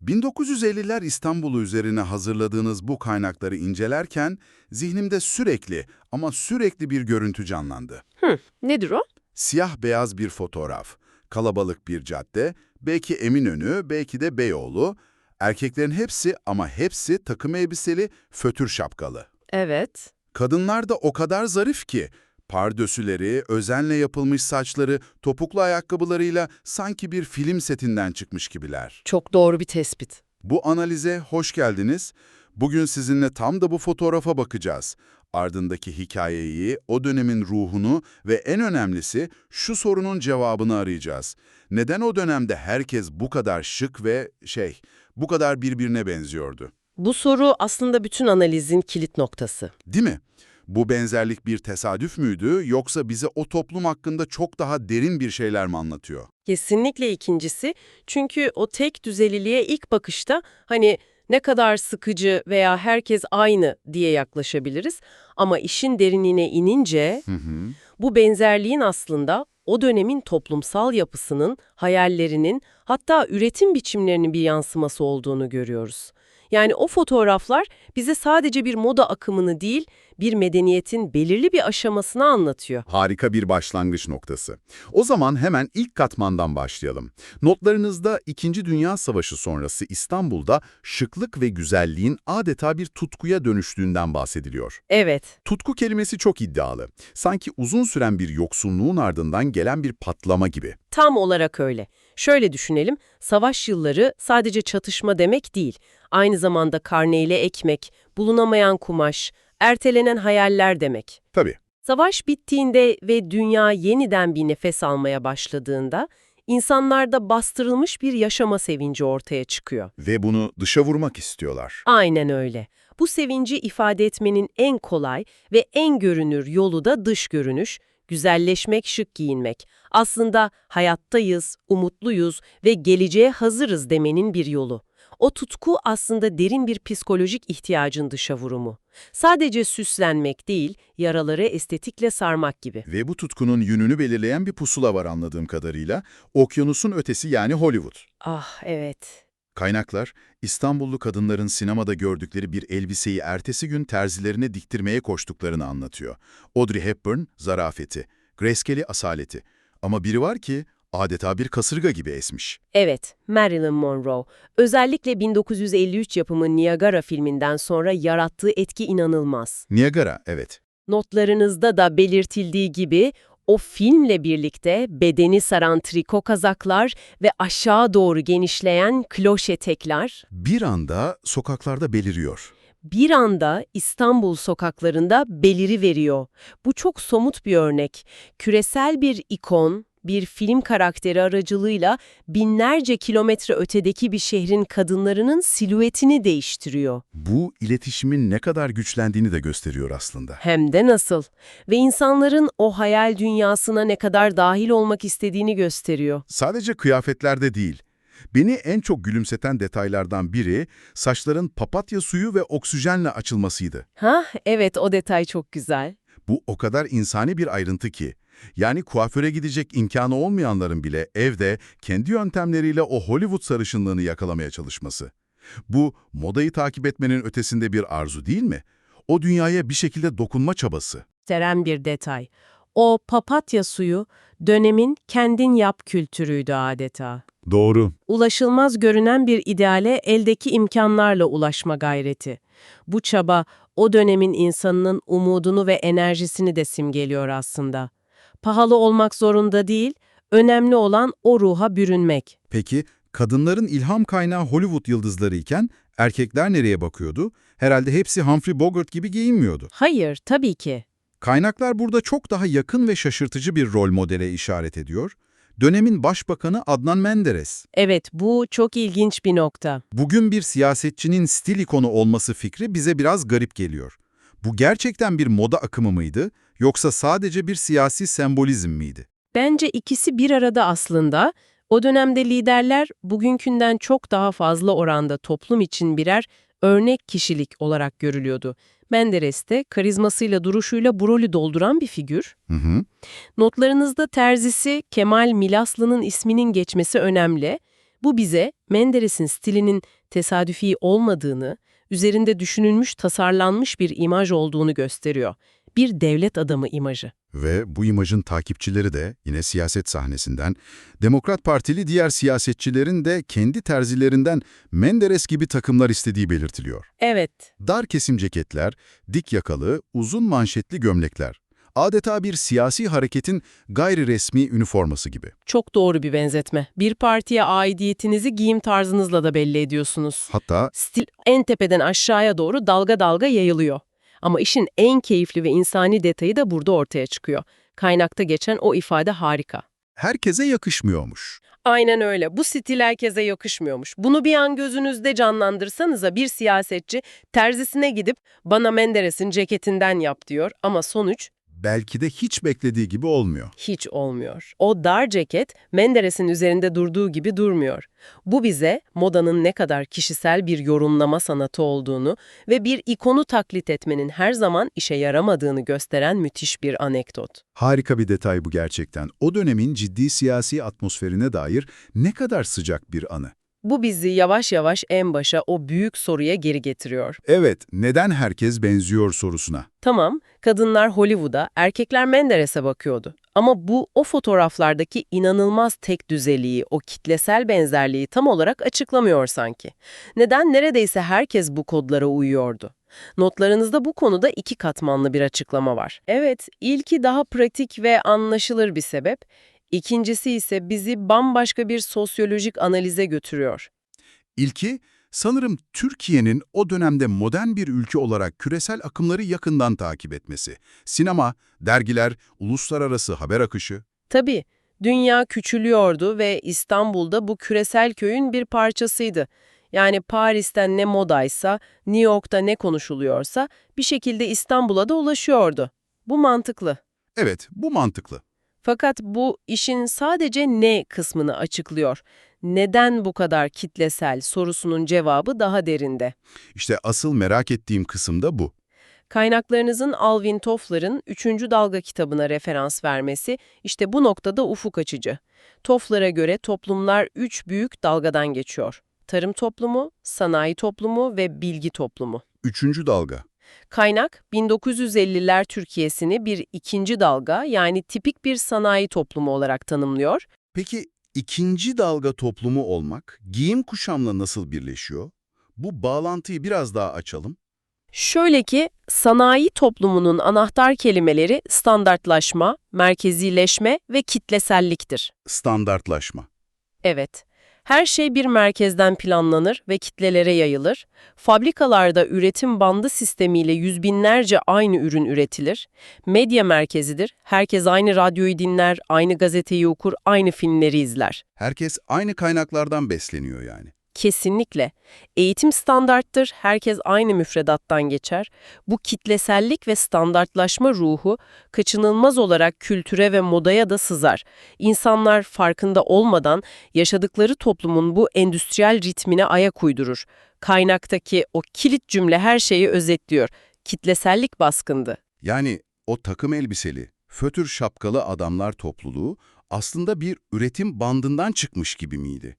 1950'ler İstanbul'u üzerine hazırladığınız bu kaynakları incelerken zihnimde sürekli bir görüntü canlandı. Nedir o? Siyah beyaz bir fotoğraf, kalabalık bir cadde, belki Eminönü, belki de Beyoğlu. Erkeklerin hepsi takım elbiseli, fötür şapkalı. Evet. Kadınlar da o kadar zarif ki, pardösüleri, özenle yapılmış saçları, topuklu ayakkabılarıyla sanki bir film setinden çıkmış gibiler. Çok doğru bir tespit. Bu analize hoş geldiniz. Bugün sizinle tam da bu fotoğrafa bakacağız. Ardındaki hikayeyi, o dönemin ruhunu ve en önemlisi şu sorunun cevabını arayacağız. Neden o dönemde herkes bu kadar şık ve bu kadar birbirine benziyordu? Bu soru aslında bütün analizin kilit noktası. Değil mi? Bu benzerlik bir tesadüf müydü yoksa bize o toplum hakkında çok daha derin bir şeyler mi anlatıyor? Kesinlikle ikincisi. Çünkü o tek düzeliliğe ilk bakışta ne kadar sıkıcı veya herkes aynı diye yaklaşabiliriz. Ama işin derinliğine inince bu benzerliğin aslında o dönemin toplumsal yapısının, hayallerinin, hatta üretim biçimlerinin bir yansıması olduğunu görüyoruz. Yani o fotoğraflar bize sadece bir moda akımını değil, bir medeniyetin belirli bir aşamasını anlatıyor. Harika bir başlangıç noktası. O zaman hemen ilk katmandan başlayalım. Notlarınızda İkinci Dünya Savaşı sonrası İstanbul'da şıklık ve güzelliğin adeta bir tutkuya dönüştüğünden bahsediliyor. Evet. Tutku kelimesi çok iddialı. Sanki uzun süren bir yoksunluğun ardından gelen bir patlama gibi. Tam olarak öyle. Şöyle düşünelim, savaş yılları sadece çatışma demek değil. Aynı zamanda karneyle ekmek, bulunamayan kumaş, ertelenen hayaller demek. Tabii. Savaş bittiğinde ve dünya yeniden bir nefes almaya başladığında, insanlarda bastırılmış bir yaşama sevinci ortaya çıkıyor. Ve bunu dışa vurmak istiyorlar. Aynen öyle. Bu sevinci ifade etmenin en kolay ve en görünür yolu da dış görünüş, güzelleşmek, şık giyinmek. Aslında hayattayız, umutluyuz ve geleceğe hazırız demenin bir yolu. O tutku aslında derin bir psikolojik ihtiyacın dışa vurumu. Sadece süslenmek değil, yaraları estetikle sarmak gibi. Ve bu tutkunun yönünü belirleyen bir pusula var anladığım kadarıyla. Okyanusun ötesi yani Hollywood. Ah evet. Kaynaklar, İstanbullu kadınların sinemada gördükleri bir elbiseyi ertesi gün terzilerine diktirmeye koştuklarını anlatıyor. Audrey Hepburn, zarafeti, Grace Kelly, asaleti. Ama biri var ki adeta bir kasırga gibi esmiş. Evet, Marilyn Monroe. Özellikle 1953 yapımı Niagara filminden sonra yarattığı etki inanılmaz. Niagara, evet. Notlarınızda da belirtildiği gibi o filmle birlikte bedeni saran triko kazaklar ve aşağı doğru genişleyen kloş etekler Bir anda sokaklarda beliriyor. bir anda İstanbul sokaklarında beliriveriyor. Bu çok somut bir örnek. Küresel bir ikon, bir film karakteri aracılığıyla binlerce kilometre ötedeki bir şehrin kadınlarının silüetini değiştiriyor. Bu iletişimin ne kadar güçlendiğini de gösteriyor aslında. Hem de nasıl. Ve insanların o hayal dünyasına ne kadar dahil olmak istediğini gösteriyor. Sadece kıyafetlerde değil. Beni en çok gülümseten detaylardan biri saçların papatya suyu ve oksijenle açılmasıydı. Evet, o detay çok güzel. Bu o kadar insani bir ayrıntı ki. Yani kuaföre gidecek imkanı olmayanların bile evde kendi yöntemleriyle o Hollywood sarışınlığını yakalamaya çalışması. Bu modayı takip etmenin ötesinde bir arzu değil mi? O dünyaya bir şekilde dokunma çabası. Gösteren bir detay. O papatya suyu dönemin kendin yap kültürüydü adeta. Doğru. Ulaşılmaz görünen bir ideale eldeki imkanlarla ulaşma gayreti. Bu çaba o dönemin insanının umudunu ve enerjisini de simgeliyor aslında. Pahalı olmak zorunda değil, önemli olan o ruha bürünmek. Peki kadınların ilham kaynağı Hollywood yıldızları iken erkekler nereye bakıyordu? Herhalde hepsi Humphrey Bogart gibi giyinmiyordu. Hayır, tabii ki. Kaynaklar burada çok daha yakın ve şaşırtıcı bir rol modele işaret ediyor. Dönemin başbakanı Adnan Menderes. Evet, bu çok ilginç bir nokta. Bugün bir siyasetçinin stil ikonu olması fikri bize biraz garip geliyor. Bu gerçekten bir moda akımı mıydı, yoksa sadece bir siyasi sembolizm miydi? Bence ikisi bir arada aslında. O dönemde liderler bugünkünden çok daha fazla oranda toplum için birer örnek kişilik olarak görülüyordu. Menderes de karizmasıyla duruşuyla bu rolü dolduran bir figür. Hı hı. Notlarınızda terzisi Kemal Milaslı'nın isminin geçmesi önemli. Bu bize Menderes'in stilinin tesadüfi olmadığını, üzerinde düşünülmüş, tasarlanmış bir imaj olduğunu gösteriyor. Bir devlet adamı imajı. Ve bu imajın takipçileri de yine siyaset sahnesinden, Demokrat Partili diğer siyasetçilerin de kendi terzilerinden Menderes gibi takımlar istediği belirtiliyor. Evet, Dar kesim ceketler, dik yakalı, uzun manşetli gömlekler. Adeta bir siyasi hareketin gayri resmi üniforması gibi. çok doğru bir benzetme. Bir partiye aidiyetinizi giyim tarzınızla da belli ediyorsunuz. Hatta Stil en tepeden aşağıya doğru dalga dalga yayılıyor. Ama işin en keyifli ve insani detayı da burada ortaya çıkıyor. Kaynakta geçen o ifade harika. herkese yakışmıyormuş. Aynen öyle. Bu stil herkese yakışmıyormuş. Bunu bir an gözünüzde canlandırsanıza bir siyasetçi terzisine gidip bana Menderes'in ceketinden yap diyor ama sonuç Belki de hiç beklediği gibi olmuyor. hiç olmuyor. O dar ceket Menderes'in üzerinde durduğu gibi durmuyor. Bu bize modanın ne kadar kişisel bir yorumlama sanatı olduğunu ve bir ikonu taklit etmenin her zaman işe yaramadığını gösteren müthiş bir anekdot. Harika bir detay bu gerçekten. O dönemin ciddi siyasi atmosferine dair ne kadar sıcak bir anı. Bu bizi yavaş yavaş en başa o büyük soruya geri getiriyor. Evet, neden herkes benziyor sorusuna. Tamam, kadınlar Hollywood'a, erkekler Menderes'e bakıyordu. Ama bu o fotoğraflardaki inanılmaz tek düzeliği, o kitlesel benzerliği tam olarak açıklamıyor sanki. Neden neredeyse herkes bu kodlara uyuyordu? Notlarınızda bu konuda iki katmanlı bir açıklama var. Evet, ilki daha pratik ve anlaşılır bir sebep. İkincisi ise bizi bambaşka bir sosyolojik analize götürüyor. İlki, sanırım Türkiye'nin o dönemde modern bir ülke olarak küresel akımları yakından takip etmesi. Sinema, dergiler, uluslararası haber akışı. Tabii, dünya küçülüyordu ve İstanbul'da bu küresel köyün bir parçasıydı. Yani Paris'ten ne modaysa, New York'ta ne konuşuluyorsa bir şekilde İstanbul'a da ulaşıyordu. Bu mantıklı. Evet, bu mantıklı. Fakat bu işin sadece ne kısmını açıklıyor. Neden bu kadar kitlesel sorusunun cevabı daha derinde. İşte asıl merak ettiğim kısım da bu. Kaynaklarınızın Alvin Toffler'ın 3. Dalga kitabına referans vermesi işte bu noktada ufuk açıcı. Toffler'a göre toplumlar 3 büyük dalgadan geçiyor. Tarım toplumu, sanayi toplumu ve bilgi toplumu. Üçüncü dalga. Kaynak, 1950'ler Türkiye'sini bir ikinci dalga yani tipik bir sanayi toplumu olarak tanımlıyor. Peki ikinci dalga toplumu olmak giyim kuşamla nasıl birleşiyor? Bu bağlantıyı biraz daha açalım. Şöyle ki, sanayi toplumunun anahtar kelimeleri standartlaşma, merkezileşme ve kitleselliktir. Standartlaşma. Evet, her şey bir merkezden planlanır ve kitlelere yayılır. Fabrikalarda üretim bandı sistemiyle yüz binlerce aynı ürün üretilir. Medya merkezidir, herkes aynı radyoyu dinler, aynı gazeteyi okur, aynı filmleri izler. Herkes aynı kaynaklardan besleniyor yani. Kesinlikle. Eğitim standarttır, herkes aynı müfredattan geçer. Bu kitlesellik ve standartlaşma ruhu kaçınılmaz olarak kültüre ve modaya da sızar. İnsanlar farkında olmadan yaşadıkları toplumun bu endüstriyel ritmine ayak uydurur. Kaynaktaki o kilit cümle her şeyi özetliyor. Kitlesellik baskındı. Yani o takım elbiseli, fötür şapkalı adamlar topluluğu aslında bir üretim bandından çıkmış gibi miydi?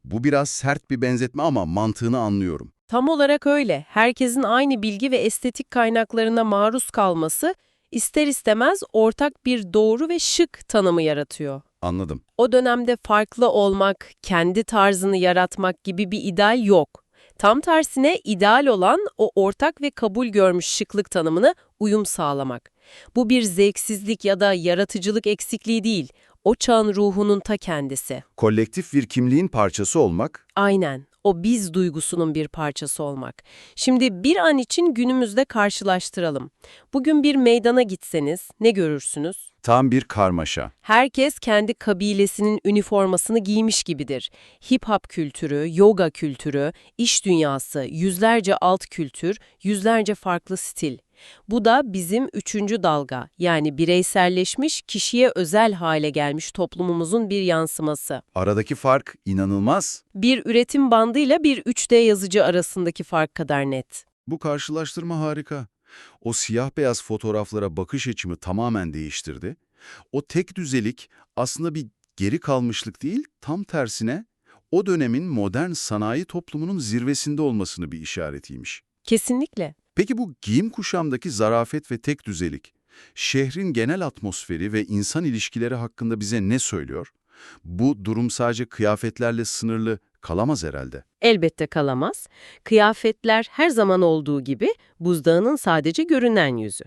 Bu biraz sert bir benzetme ama mantığını anlıyorum. Tam olarak öyle. Herkesin aynı bilgi ve estetik kaynaklarına maruz kalması ister istemez ortak bir doğru ve şık tanımı yaratıyor. Anladım. O dönemde farklı olmak, kendi tarzını yaratmak gibi bir ideal yok. Tam tersine ideal olan o ortak ve kabul görmüş şıklık tanımına uyum sağlamak. Bu bir zevksizlik ya da yaratıcılık eksikliği değil, o çağın ruhunun ta kendisi. Kolektif bir kimliğin parçası olmak. Aynen, o biz duygusunun bir parçası olmak. Şimdi bir an için günümüzde karşılaştıralım. Bugün bir meydana gitseniz ne görürsünüz? Tam bir karmaşa. Herkes kendi kabilesinin üniformasını giymiş gibidir. Hip-hop kültürü, yoga kültürü, iş dünyası, yüzlerce alt kültür, yüzlerce farklı stil. Bu da bizim 3. dalga, yani bireyselleşmiş, kişiye özel hale gelmiş toplumumuzun bir yansıması. Aradaki fark inanılmaz. Bir üretim bandıyla bir 3D yazıcı arasındaki fark kadar net. Bu karşılaştırma harika. O siyah beyaz fotoğraflara bakış açımı tamamen değiştirdi. O tek düzelik aslında bir geri kalmışlık değil, tam tersine o dönemin modern sanayi toplumunun zirvesinde olmasını bir işaretiymiş. Kesinlikle. Peki bu giyim kuşamdaki zarafet ve tek düzelik, şehrin genel atmosferi ve insan ilişkileri hakkında bize ne söylüyor? Bu durum sadece kıyafetlerle sınırlı kalamaz herhalde. Elbette kalamaz. Kıyafetler her zaman olduğu gibi buzdağının sadece görünen yüzü.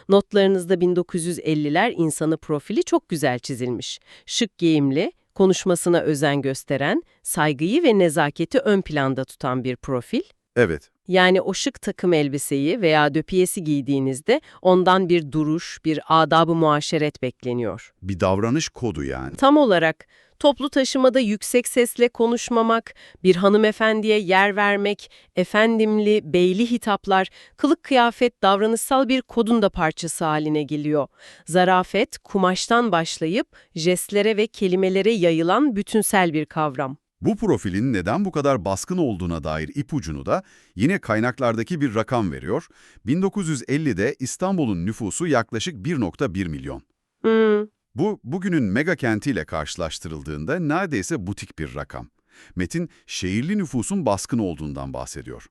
Notlarınızda 1950'ler insanı profili çok güzel çizilmiş. Şık giyimli, konuşmasına özen gösteren, saygıyı ve nezaketi ön planda tutan bir profil. Evet, Yani o şık takım elbiseyi veya döpiyesi giydiğinizde ondan bir duruş, bir adab-ı muaşeret bekleniyor. bir davranış kodu yani. Tam olarak toplu taşımada yüksek sesle konuşmamak, bir hanımefendiye yer vermek, efendimli, beyli hitaplar, kılık kıyafet davranışsal bir kodun da parçası haline geliyor. Zarafet, kumaştan başlayıp jestlere ve kelimelere yayılan bütünsel bir kavram. Bu profilin neden bu kadar baskın olduğuna dair ipucunu da yine kaynaklardaki bir rakam veriyor. 1950'de İstanbul'un nüfusu yaklaşık 1,1 milyon. Bu, bugünün mega kentiyle karşılaştırıldığında neredeyse butik bir rakam. Metin, şehirli nüfusun baskın olduğundan bahsediyor.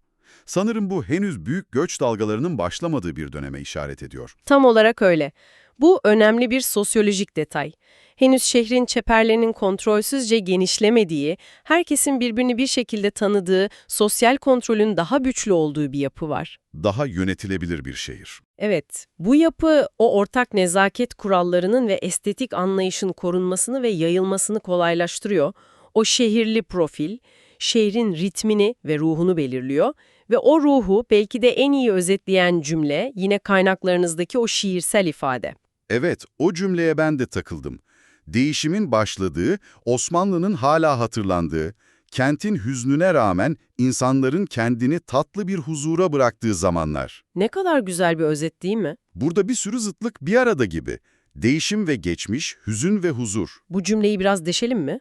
Sanırım bu henüz büyük göç dalgalarının başlamadığı bir döneme işaret ediyor. Tam olarak öyle. Bu önemli bir sosyolojik detay. Henüz şehrin çeperlerinin kontrolsüzce genişlemediği, herkesin birbirini bir şekilde tanıdığı, sosyal kontrolün daha güçlü olduğu bir yapı var. Daha yönetilebilir bir şehir. Evet, bu yapı o ortak nezaket kurallarının ve estetik anlayışın korunmasını ve yayılmasını kolaylaştırıyor. O şehirli profil, şehrin ritmini ve ruhunu belirliyor ve o ruhu belki de en iyi özetleyen cümle yine kaynaklarınızdaki o şiirsel ifade. Evet, o cümleye ben de takıldım. Değişimin başladığı, Osmanlı'nın hala hatırlandığı, kentin hüznüne rağmen insanların kendini tatlı bir huzura bıraktığı zamanlar. Ne kadar güzel bir özet değil mi? Burada bir sürü zıtlık bir arada gibi. Değişim ve geçmiş, hüzün ve huzur. Bu cümleyi biraz deşelim mi?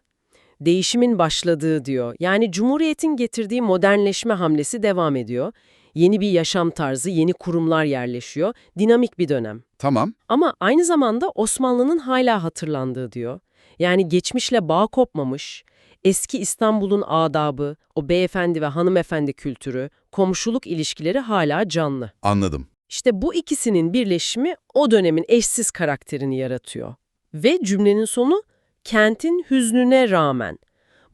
Değişimin başladığı diyor. Yani Cumhuriyet'in getirdiği modernleşme hamlesi devam ediyor. Yeni bir yaşam tarzı, yeni kurumlar yerleşiyor. Dinamik bir dönem. Tamam, Ama aynı zamanda Osmanlı'nın hala hatırlandığı diyor. Yani geçmişle bağ kopmamış, eski İstanbul'un adabı, o beyefendi ve hanımefendi kültürü, komşuluk ilişkileri hala canlı. anladım. İşte bu ikisinin birleşimi o dönemin eşsiz karakterini yaratıyor. Ve cümlenin sonu kentin hüznüne rağmen.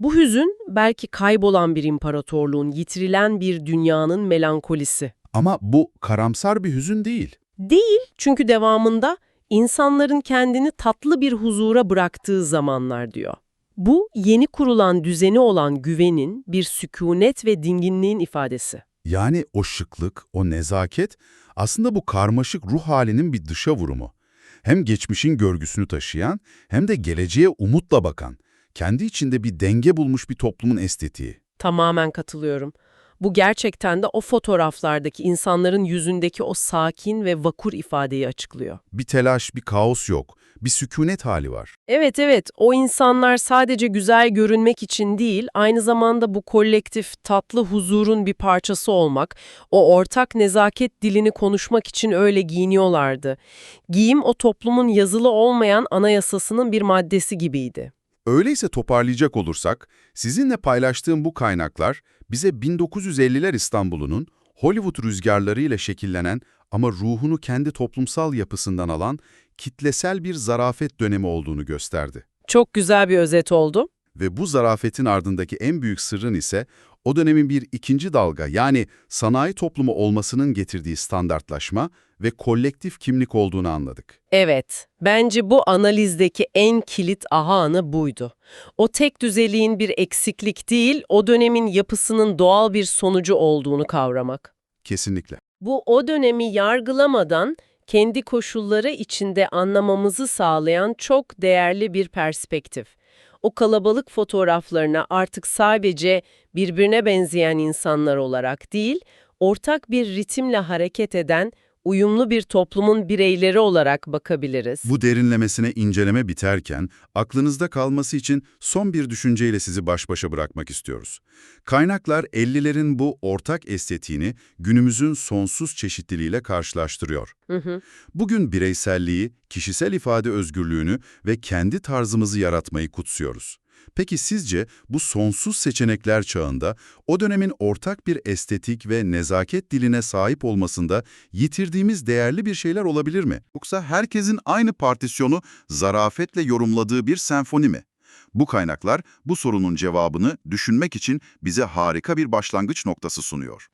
Bu hüzün belki kaybolan bir imparatorluğun, yitirilen bir dünyanın melankolisi. Ama bu karamsar bir hüzün değil. Değil, çünkü devamında insanların kendini tatlı bir huzura bıraktığı zamanlar diyor. Bu yeni kurulan düzeni olan güvenin, bir sükunet ve dinginliğin ifadesi. Yani o şıklık, o nezaket aslında bu karmaşık ruh halinin bir dışa vurumu. Hem geçmişin görgüsünü taşıyan hem de geleceğe umutla bakan, kendi içinde bir denge bulmuş bir toplumun estetiği. Tamamen katılıyorum. Bu gerçekten de o fotoğraflardaki insanların yüzündeki o sakin ve vakur ifadeyi açıklıyor. Bir telaş, bir kaos yok, bir sükunet hali var. Evet, evet, o insanlar sadece güzel görünmek için değil, aynı zamanda bu kolektif, tatlı huzurun bir parçası olmak, o ortak nezaket dilini konuşmak için öyle giyiniyorlardı. Giyim o toplumun yazılı olmayan anayasasının bir maddesi gibiydi. Öyleyse toparlayacak olursak, sizinle paylaştığım bu kaynaklar bize 1950'ler İstanbul'unun Hollywood rüzgarlarıyla şekillenen ama ruhunu kendi toplumsal yapısından alan kitlesel bir zarafet dönemi olduğunu gösterdi. Çok güzel bir özet oldu. Ve bu zarafetin ardındaki en büyük sırrın ise o dönemin bir ikinci dalga yani sanayi toplumu olmasının getirdiği standartlaşma ve kolektif kimlik olduğunu anladık. Evet, bence bu analizdeki en kilit aha anı buydu. O tek düzeliğin bir eksiklik değil, o dönemin yapısının doğal bir sonucu olduğunu kavramak. Kesinlikle. Bu o dönemi yargılamadan kendi koşulları içinde anlamamızı sağlayan çok değerli bir perspektif. O kalabalık fotoğraflarına artık sadece birbirine benzeyen insanlar olarak değil, ortak bir ritimle hareket eden uyumlu bir toplumun bireyleri olarak bakabiliriz. Bu derinlemesine inceleme biterken aklınızda kalması için son bir düşünceyle sizi baş başa bırakmak istiyoruz. Kaynaklar 50'lerin bu ortak estetiğini günümüzün sonsuz çeşitliliğiyle karşılaştırıyor. Bugün bireyselliği, kişisel ifade özgürlüğünü ve kendi tarzımızı yaratmayı kutsuyoruz. Peki sizce bu sonsuz seçenekler çağında o dönemin ortak bir estetik ve nezaket diline sahip olmasında yitirdiğimiz değerli bir şeyler olabilir mi? Yoksa herkesin aynı partisyonu zarafetle yorumladığı bir senfoni mi? Bu kaynaklar bu sorunun cevabını düşünmek için bize harika bir başlangıç noktası sunuyor.